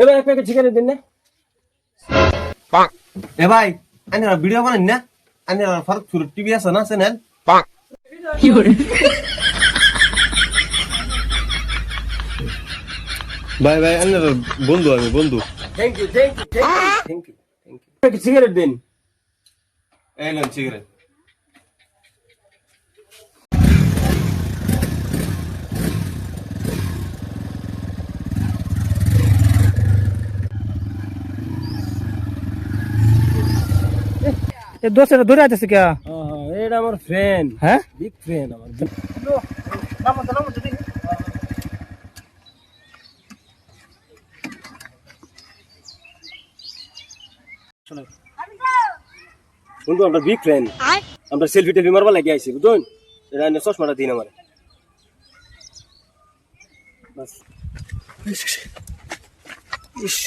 এবার এক packet cigarette দিন না। এ ভাই আমি ভিডিও বানাই না, আমি ফারুক সুর টিভি আছে না চ্যানেল। ভাই ভাই আমি বন্ধু, আমি বন্ধু। Thank you thank you thank you thank you thank you. Packet cigarette দিন। এই লন সিগারেট। এ দোস্ত ধরে আইতেছে কে? এটা আমার ফ্রেন্ড, হ্যাঁ বিগ ফ্রেন্ড আমার। বন্ধু আমরা বিগ ফ্রেন্ড, আমরা সেলফি টেলফি মারবার লাগে আইছি বুঝুন। এটা এনে চশমাটা দিন আমার। বাস ইস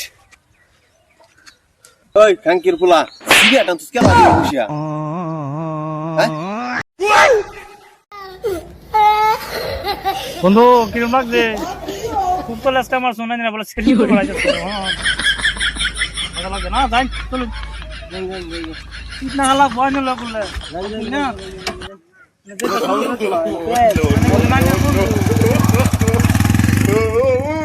ওই খাঙ্কির পোলা সিগারেট আনছিস কে লাগি বসিয়া? হ্যাঁ বন্ধু কিরম লাগছে? খুব তো লাস্ট আমার শোনা না বলে সেলফি করা যাচ্ছে। ভালো লাগে না? যাই চলো। কিতনা হালা বয়ন লাগলে না No, no, no.